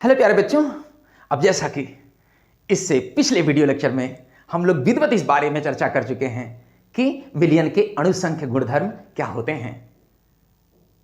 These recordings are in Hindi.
हेलो प्यारे बच्चों। अब जैसा कि इससे पिछले वीडियो लेक्चर में हम लोग विधिवत इस बारे में चर्चा कर चुके हैं कि विलयन के अणुसंख्य गुणधर्म क्या होते हैं,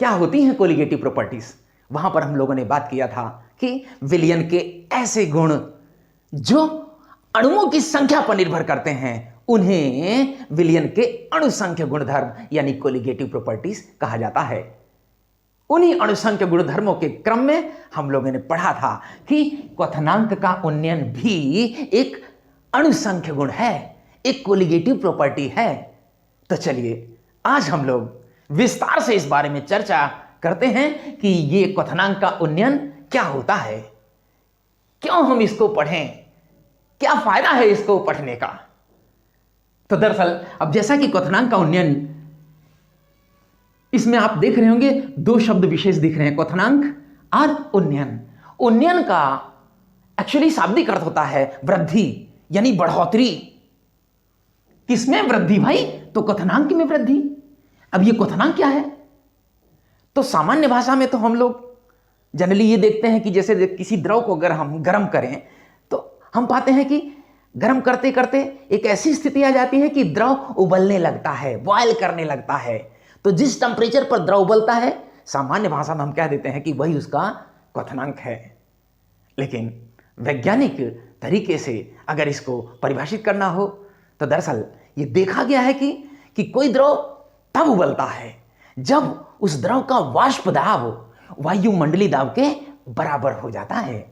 क्या होती हैं कोलिगेटिव प्रॉपर्टीज। वहां पर हम लोगों ने बात किया था कि विलयन के ऐसे गुण जो अणुओं की संख्या पर निर्भर करते हैं उन्हें विलयन के अणुसंख्य गुणधर्म यानी कोलिगेटिव प्रॉपर्टीज कहा जाता है। उन्हीं अणुसंख्य गुणधर्मों के क्रम में हम लोगों ने पढ़ा था कि क्वथनांक का उन्नयन भी एक अणुसंख्य गुण है, एक कोलिगेटिव प्रॉपर्टी है। तो चलिए आज हम लोग विस्तार से इस बारे में चर्चा करते हैं कि ये क्वथनांक का उन्नयन क्या होता है, क्यों हम इसको पढ़ें, क्या फायदा है इसको पढ़ने का। तो दरअसल अब जैसा कि क्वथनांक का उन्नयन, इसमें आप देख रहे होंगे दो शब्द विशेष दिख रहे हैं, क्वथनांक और उन्नयन। उन्नयन का एक्चुअली शाब्दिक अर्थ होता है वृद्धि यानी बढ़ोतरी। किसमें वृद्धि भाई? तो क्वथनांक में वृद्धि। अब ये क्वथनांक क्या है? तो सामान्य भाषा में तो हम लोग जनरली ये देखते हैं कि जैसे किसी द्रव को अगर हम गर्म करें तो हम पाते हैं कि गर्म करते करते एक ऐसी स्थिति आ जाती है कि द्रव उबलने लगता है, बॉयल करने लगता है। तो जिस टेम्परेचर पर द्रव उबलता है सामान्य भाषा में हम कह देते हैं कि वही उसका क्वथनांक है। लेकिन वैज्ञानिक तरीके से अगर इसको परिभाषित करना हो तो दरअसल ये देखा गया है कि कोई द्रव तब उबलता है जब उस द्रव का वाष्प दाब वायुमंडलीय दाब के बराबर हो जाता है।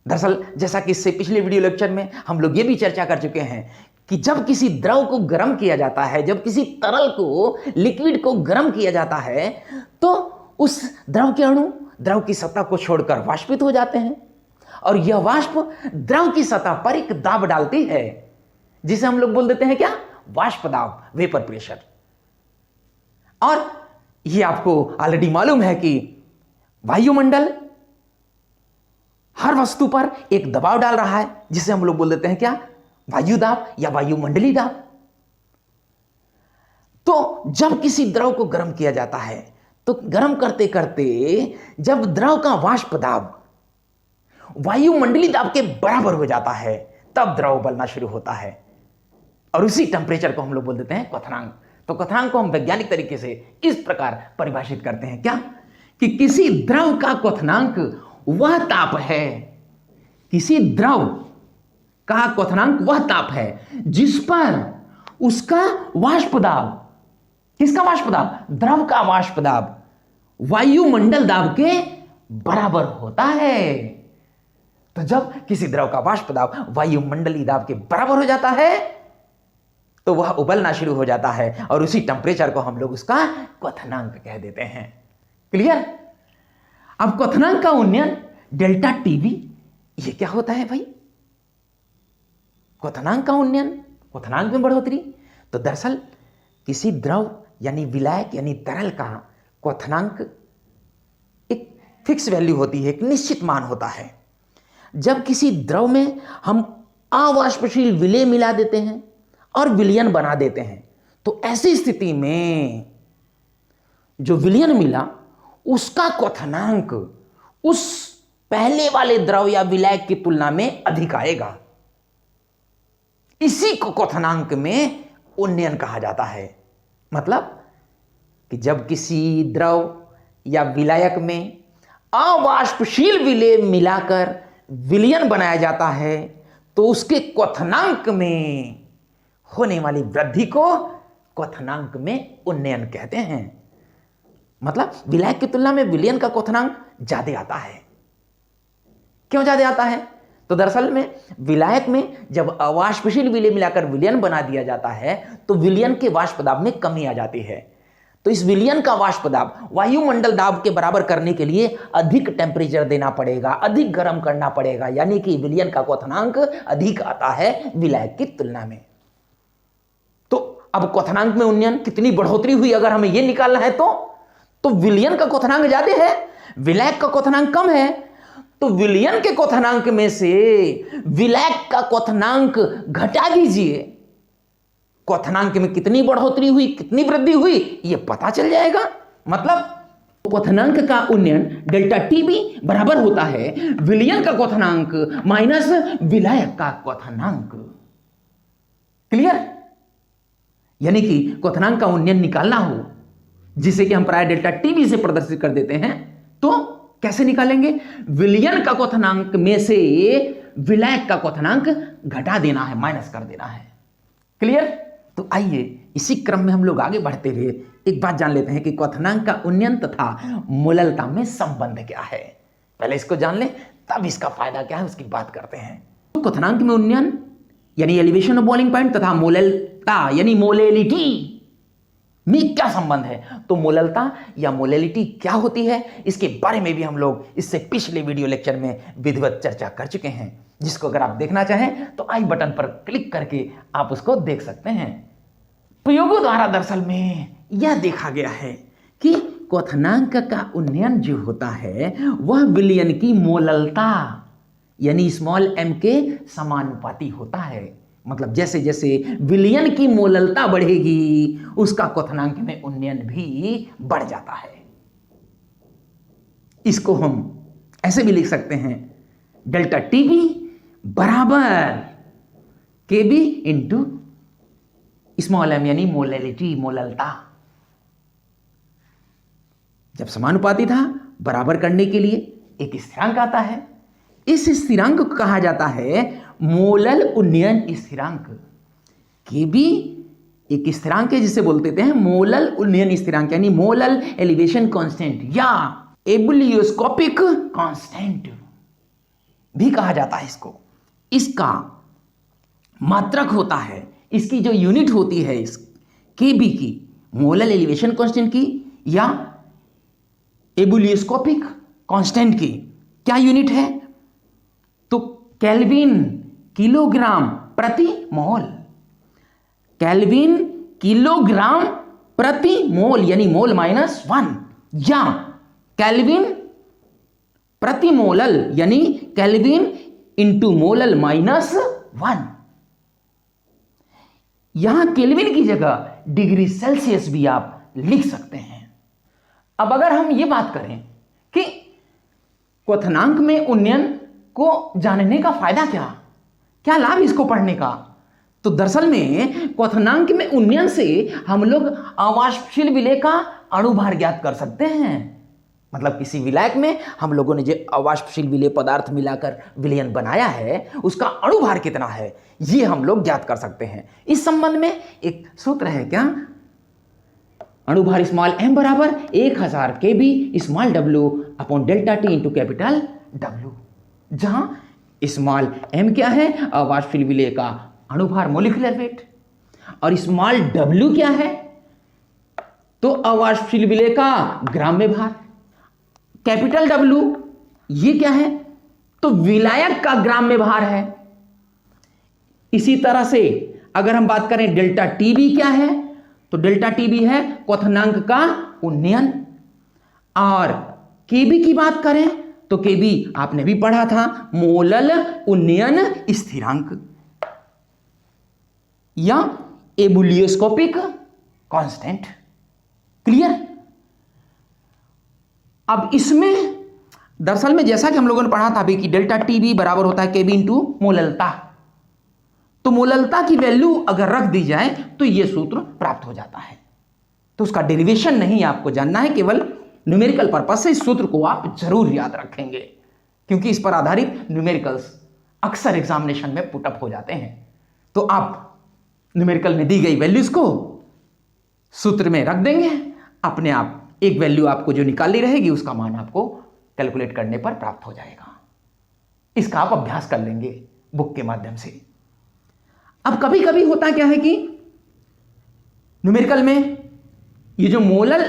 दरअसल जैसा कि इससे पिछले वीडियो लेक्चर में हम लोग ये भी चर्चा कर चुके हैं कि जब किसी द्रव को गर्म किया जाता है, जब किसी तरल को, लिक्विड को गर्म किया जाता है तो उस द्रव के अणु द्रव की सतह को छोड़कर वाष्पित हो जाते हैं और यह वाष्प द्रव की सतह पर एक दाब डालती है जिसे हम लोग बोल देते हैं क्या? वाष्प दाब, वेपर प्रेशर। और यह आपको ऑलरेडी मालूम है कि वायुमंडल हर वस्तु पर एक दबाव डाल रहा है जिसे हम लोग बोल देते हैं क्या? वायु दाब या वायुमंडलीय दाब। तो जब किसी द्रव को गर्म किया जाता है तो गर्म करते करते जब द्रव का वाष्प दाब वायुमंडलीय दाब के बराबर हो जाता है तब द्रव उबलना शुरू होता है और उसी टेम्परेचर को हम लोग बोल देते हैं क्वथनांक। तो क्वथनांक को हम वैज्ञानिक तरीके से इस प्रकार परिभाषित करते हैं क्या? कि किसी द्रव का क्वथनांक वह ताप है, किसी द्रव का क्वथनांक वह ताप है जिस पर उसका वाष्प दाब, किसका वाष्प दाब? द्रव का वाष्प दाब वायुमंडल दाब के बराबर होता है। तो जब किसी द्रव का वाष्प दाब वायुमंडलीय दाब के बराबर हो जाता है तो वह उबलना शुरू हो जाता है और उसी टेम्परेचर को हम लोग उसका क्वथनांक कह देते हैं। क्लियर? अब क्वथनांक का उन्नयन डेल्टा टीवी, ये क्या होता है भाई? क्वथनांक का उन्नयन, क्वथनांक में बढ़ोतरी। तो दरअसल किसी द्रव यानी विलायक यानी तरल का क्वथनांक एक फिक्स वैल्यू होती है, एक निश्चित मान होता है। जब किसी द्रव में हम अवाष्पशील विलेय मिला देते हैं और विलयन बना देते हैं तो ऐसी स्थिति में जो विलयन मिला उसका क्वथनांक उस पहले वाले द्रव या विलायक की तुलना में अधिक आएगा। इसी को क्वथनांक में उन्नयन कहा जाता है। मतलब कि जब किसी द्रव या विलायक में अवाष्पशील विलेय मिलाकर विलयन बनाया जाता है तो उसके क्वथनांक में होने वाली वृद्धि को क्वथनांक में उन्नयन कहते हैं। मतलब विलायक की तुलना में विलयन का क्वथनांक ज्यादा आता है। क्यों ज्यादा आता है? तो दरअसल में विलायक में जब अवाष्पशील विलेय मिलाकर विलयन बना दिया जाता है तो विलयन के वाष्प दाब में कमी आ जाती है। तो इस विलयन का वाष्प दाब वायुमंडल दाब के बराबर करने के लिए अधिक टेम्परेचर देना पड़ेगा, अधिक गर्म करना पड़ेगा, यानी कि विलयन का क्वथनांक अधिक आता है विलायक की तुलना में। तो अब क्वथनांक में उन्नयन कितनी बढ़ोतरी हुई अगर हमें यह निकालना है तो विलयन का क्वथनांक ज्यादा है, विलायक का क्वथनांक कम है। तो विलयन के क्वथनांक में से विलायक का क्वथनांक घटा दीजिए, क्वथनांक में कितनी बढ़ोतरी हुई, कितनी वृद्धि हुई, यह पता चल जाएगा। मतलब क्वथनांक का उन्नयन डेल्टा टीबी बराबर होता है विलयन का क्वथनांक माइनस विलायक का क्वथनांक। क्लियर? यानी कि क्वथनांक का उन्नयन निकालना हो, जिसे कि हम प्राय डेल्टा टीबी से प्रदर्शित कर देते हैं, तो कैसे निकालेंगे? विलयन का क्वथनांक में से विलायक का क्वथनांक घटा देना है, माइनस कर देना है। क्लियर? तो आइए इसी क्रम में हम लोग आगे बढ़ते हुए एक बात जान लेते हैं कि क्वथनांक का उन्नयन तथा मोललता में संबंध क्या है। पहले इसको जान लें, तब इसका फायदा क्या है उसकी बात करते हैं। तो क्वथनांक में उन्नयन यानी एलिवेशन ऑफ बॉइलिंग पॉइंट तथा मोललता यानी मोलेलिटी में क्या संबंध है? तो मोललता या मोलेलिटी क्या होती है, इसके बारे में भी हम लोग इससे पिछले वीडियो लेक्चर में विधिवत चर्चा कर चुके हैं, जिसको अगर आप देखना चाहें तो आई बटन पर क्लिक करके आप उसको देख सकते हैं। प्रयोगों द्वारा दरअसल में यह देखा गया है कि क्वथनांक का उन्नयन जो होता है वह विलयन की मोललता यानी स्मॉल m के समानुपाती होता है। मतलब जैसे जैसे विलयन की मोललता बढ़ेगी उसका क्वथनांक में उन्नयन भी बढ़ जाता है। इसको हम ऐसे भी लिख सकते हैं, डेल्टा टीबी बराबर केबी इंटू स्मॉल m यानी मोलेलिटी मोललता। जब समानुपाती था बराबर करने के लिए एक स्थिरांक आता है, इस स्थिरांक को कहा जाता है मोलल उन्नयन स्थिरांक। केबी एक स्थिरांक है जिसे बोलते हैं मोलल उन्नयन स्थिरांक यानी मोलल एलिवेशन कांस्टेंट या एबुलियोस्कोपिक कांस्टेंट भी कहा जाता है इसको। इसका मात्रक होता है, इसकी जो यूनिट होती है इस केबी की, मोलल एलिवेशन कांस्टेंट की या एबुलियोस्कोपिक कांस्टेंट की क्या यूनिट है? तो केल्विन किलोग्राम प्रति मोल। केल्विन किलोग्राम प्रति मोल यानी मोल माइनस 1 या केल्विन प्रति मोलल यानी केल्विन इंटू मोलल माइनस 1। यहां केल्विन की जगह डिग्री सेल्सियस भी आप लिख सकते हैं। अब अगर हम यह बात करें कि क्वथनांक में उन्नयन को जानने का फायदा क्या लाभ इसको पढ़ने का, तो दरअसल में क्वथनांक में उन्नयन से हम लोग अवाष्पशील विलेय का अणुभार ज्ञात कर सकते हैं। मतलब किसी विलायक में हम लोगों ने जो अवाष्पशील विलेय पदार्थ मिलाकर विलयन बनाया है उसका अणुभार कितना है ये हम लोग ज्ञात कर सकते हैं। इस संबंध में एक सूत्र है क्या? अणुभार स्मॉल m बराबर 1000 kb small w upon delta T into capital W, जहां स्मॉल m क्या है? अवाष्पशील विलेय का अणुभार मोलिकुलर वेट, और स्मॉल w क्या है? तो अवाष्पशील विलेय का ग्राम में भार। कैपिटल W ये क्या है? तो विलायक का ग्राम में भार है। इसी तरह से अगर हम बात करें डेल्टा टीबी क्या है, तो डेल्टा टीबी है क्वथनांक का उन्नयन। और केबी की बात करें तो केबी आपने भी पढ़ा था मोलल उन्नयन स्थिरांक या एबुलियोस्कोपिक कांस्टेंट। क्लियर? अब इसमें दरअसल में जैसा कि हम लोगों ने पढ़ा था अभी कि डेल्टा टीबी बराबर होता है केबी इंटू मोललता, तो मोललता की वैल्यू अगर रख दी जाए तो यह सूत्र प्राप्त हो जाता है। तो उसका डेरिवेशन नहीं आपको जानना है, केवल न्यूमेरिकल पर्पस से इस सूत्र को आप जरूर याद रखेंगे, क्योंकि इस पर आधारित न्यूमेरिकल्स अक्सर एग्जामिनेशन में पुटअप हो जाते हैं। तो आप न्यूमेरिकल में दी गई वैल्यूज को सूत्र में रख देंगे, अपने आप एक वैल्यू आपको जो निकालनी रहेगी उसका मान आपको कैलकुलेट करने पर प्राप्त हो जाएगा। इसका आप अभ्यास कर लेंगे बुक के माध्यम से। अब कभी कभी होता क्या है कि न्यूमेरिकल में ये जो मोलल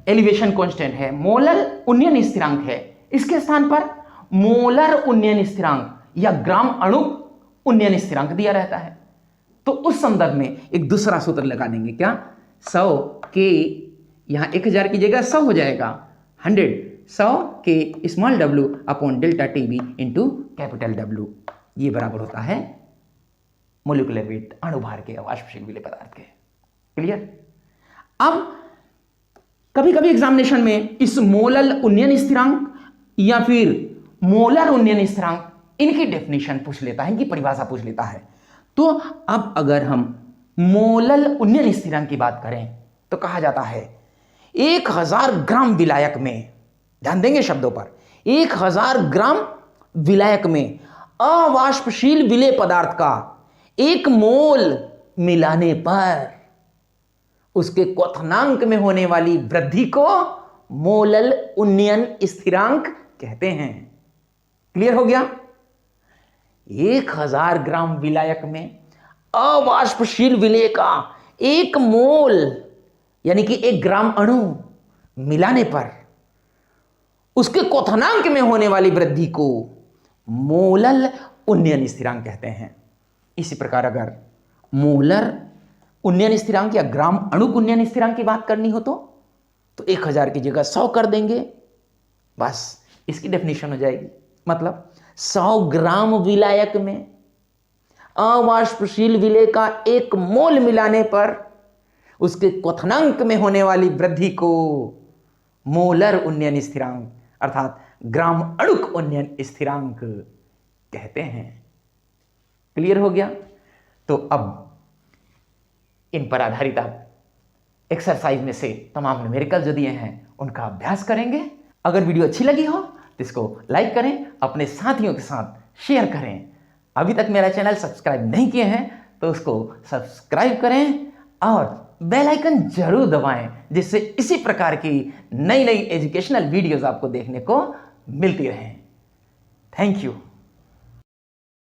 एलिवेशन कांस्टेंट है, मोलल उन्नयन स्थिरांक है, इसके स्थान पर मोलर उन्नयन स्थिरांक या ग्राम अणु उन्नयन स्थिरांक दिया रहता है। तो उस संदर्भ में एक दूसरा सूत्र लगा देंगे क्या? 100 के यहां 1000 की जगह 100 हो जाएगा, 100 के small w upon delta TB into capital W। ये बराबर होता है मोलिकुलर वेट अणुभार के अवाष्पशील विलेय पदार्थ के। क्लियर? अब कभी कभी एग्जामिनेशन में इस मोलल उन्नयन स्थिरांक या फिर मोलर उन्नयन स्थिरांक, इनकी डेफिनेशन पूछ लेता है, इनकी परिभाषा पूछ लेता है। तो अब अगर हम मोलल उन्नयन स्थिरांक की बात करें तो कहा जाता है 1000 ग्राम विलायक में, ध्यान देंगे शब्दों पर, 1000 ग्राम विलायक में अवाष्पशील विलेय पदार्थ का 1 मोल मिलाने पर उसके क्वथनांक में होने वाली वृद्धि को मोलल उन्नयन स्थिरांक कहते हैं। क्लियर हो गया? 1000 ग्राम विलायक में अवाष्पशील विलेय का 1 मोल यानी कि 1 ग्राम अणु मिलाने पर उसके क्वथनांक में होने वाली वृद्धि को मोलल उन्नयन स्थिरांक कहते हैं। इसी प्रकार अगर मोलर उन्नयन स्थिरांक या ग्राम अणुक उन्नयन स्थिरांक की बात करनी हो तो 1000 की जगह 100 कर देंगे, बस इसकी डेफिनेशन हो जाएगी। मतलब 100 ग्राम विलायक में अवाष्पशील विलेय का 1 मोल मिलाने पर उसके क्वथनांक में होने वाली वृद्धि को मोलर उन्नयन स्थिरांक अर्थात ग्राम अणुक उन्नयन स्थिरांक कहते हैं। क्लियर हो गया? तो अब इन पर आधारित आप एक्सरसाइज में से तमाम न्यूमेरिकल जो दिए हैं उनका अभ्यास करेंगे। अगर वीडियो अच्छी लगी हो तो इसको लाइक करें, अपने साथियों के साथ शेयर करें। अभी तक मेरा चैनल सब्सक्राइब नहीं किए हैं तो उसको सब्सक्राइब करें और बेल आइकन जरूर दबाएं, जिससे इसी प्रकार की नई नई एजुकेशनल वीडियोस आपको देखने को मिलती रहें। Thank you.